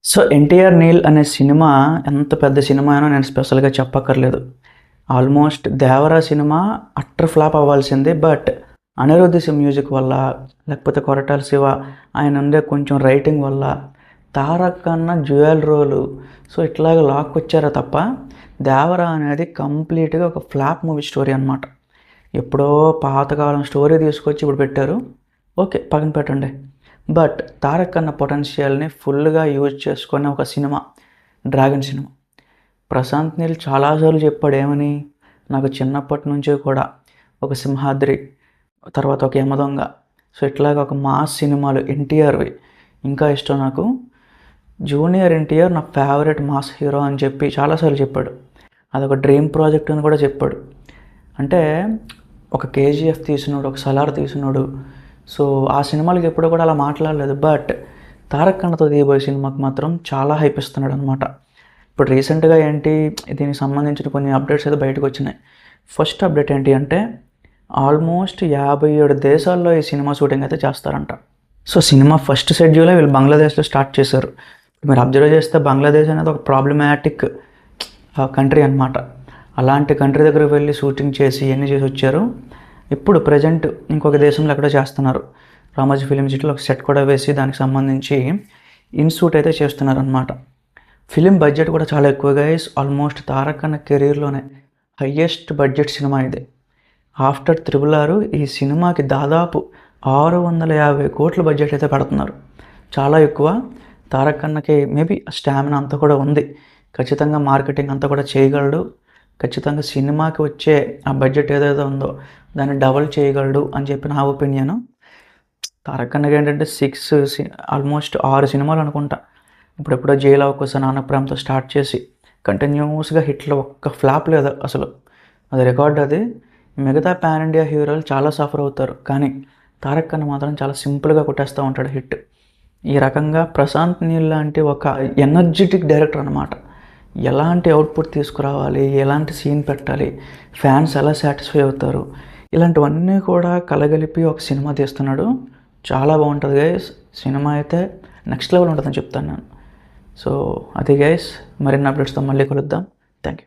So 'NTR Neel' అనే cinema ఎంత పెద్ద సినిమా అయినా నేను స్పెషల్‌గా చెప్పక్కర్లేదు. Almost 'Devara' cinema utter flop అవ్వాల్సిందే. బట్ అనిరుద్ మ్యూజిక్ వల్ల, లేకపోతే కొరటాల శివ ఆయన ఉండే కొంచెం రైటింగ్ వల్ల, తారక్ కన్నా డ్యూయల్ రోలు సో ఇట్లాగ లాక్కొచ్చారే తప్ప 'దేవరా' అనేది కంప్లీట్‌గా ఒక ఫ్లాప్ మూవీ స్టోరీ అనమాట. ఎప్పుడో పాతకాలం స్టోరీ తీసుకొచ్చి ఇప్పుడు పెట్టారు. ఓకే, పక్కన పెట్టండి. బట్ తారక్ అన్న పొటెన్షియల్ని ఫుల్గా యూజ్ చేసుకునే ఒక cinema 'Dragon' cinema. Prashanth Neel చాలాసార్లు చెప్పాడు ఏమని, నాకు చిన్నప్పటి నుంచి కూడా ఒక 'సింహాద్రి' తర్వాత ఒక 'యమదొంగ' సో ఇట్లాగ ఒక మాస్ సినిమాలు ఎన్టీఆర్వి ఇంకా ఇష్టం నాకు. జూనియర్ ఎన్టీఆర్ నా ఫేవరెట్ మాస్ హీరో అని చెప్పి చాలాసార్లు చెప్పాడు. అదొక డ్రీమ్ ప్రాజెక్ట్ అని కూడా చెప్పాడు. అంటే ఒక 'కేజీఎఫ్' తీసినోడు, ఒక 'సలార్' తీసినోడు. సో ఆ సినిమాలకి ఎప్పుడు కూడా అలా మాట్లాడలేదు. బట్ తారక్ అన్నతో తీయబోయే సినిమాకి మాత్రం చాలా హైప్ ఇస్తున్నాడు అనమాట. ఇప్పుడు రీసెంట్గా ఏంటి, దీనికి సంబంధించిన కొన్ని అప్డేట్స్ అయితే బయటకు వచ్చినాయి. ఫస్ట్ అప్డేట్ ఏంటి అంటే ఆల్మోస్ట్ 57 దేశాల్లో ఈ సినిమా షూటింగ్ అయితే చేస్తారంట. సో సినిమా ఫస్ట్ షెడ్యూలే వీళ్ళు బంగ్లాదేశ్లో స్టార్ట్ చేశారు. మీరు అబ్జర్వ్ చేస్తే బంగ్లాదేశ్ అనేది ఒక ప్రాబ్లమాటిక్ కంట్రీ అనమాట. అలాంటి కంట్రీ దగ్గరికి వెళ్ళి షూటింగ్ చేసి ఇవన్నీ చేసి వచ్చారు. ఇప్పుడు ప్రజెంట్ ఇంకొక దేశంలో ఎక్కడో చేస్తున్నారు. రామోజీ ఫిలిం సిటీలో ఒక సెట్ కూడా వేసి దానికి సంబంధించి ఇన్షూట్ అయితే చేస్తున్నారు అనమాట. ఫిలిం బడ్జెట్ కూడా చాలా ఎక్కువ గైస్. ఆల్మోస్ట్ తారక్ అన్న కెరీర్లోనే హయ్యెస్ట్ బడ్జెట్ సినిమా ఇది. ఆఫ్టర్ 'RRR' ఈ సినిమాకి దాదాపు 650 కోట్ల బడ్జెట్ అయితే పెడుతున్నారు. చాలా ఎక్కువ. తారక్ అన్నకి మేబీ స్టామినా అంతా కూడా ఉంది. ఖచ్చితంగా మార్కెటింగ్ అంతా కూడా చేయగలడు. ఖచ్చితంగా సినిమాకి వచ్చే ఆ బడ్జెట్ ఏదైతే ఉందో దాన్ని డబల్ చేయగలడు అని చెప్పి నా ఒపీనియను. తారక్ అన్నకి ఏంటంటే ఆల్మోస్ట్ 6 సినిమాలు అనుకుంటా. ఇప్పుడెప్పుడో 'జైలు అవకాశం', 'నాన్న ప్రేమతో' స్టార్ట్ చేసి కంటిన్యూస్గా హిట్లు, ఒక్క ఫ్లాప్ లేదు అసలు. అది రికార్డ్ అది. మిగతా పాన్ ఇండియా హీరోలు చాలా సఫర్ అవుతారు, కానీ తారక్ అన్న మాత్రం చాలా సింపుల్గా కొట్టేస్తూ ఉంటాడు హిట్. ఈ రకంగా ప్రశాంత్ నీల్ లాంటి ఒక ఎనర్జెటిక్ డైరెక్టర్ అనమాట. ఎలాంటి అవుట్పుట్ తీసుకురావాలి, ఎలాంటి సీన్ పెట్టాలి, ఫ్యాన్స్ ఎలా సాటిస్ఫై అవుతారు, ఇలాంటివన్నీ కూడా కలగలిపి ఒక సినిమా తీస్తున్నాడు. చాలా బాగుంటుంది గైస్. సినిమా అయితే నెక్స్ట్ లెవెల్ ఉంటుందని చెప్తాను నేను. సో అది గైస్, మరిన్ని అప్డేట్స్తో మళ్ళీ కలుద్దాం.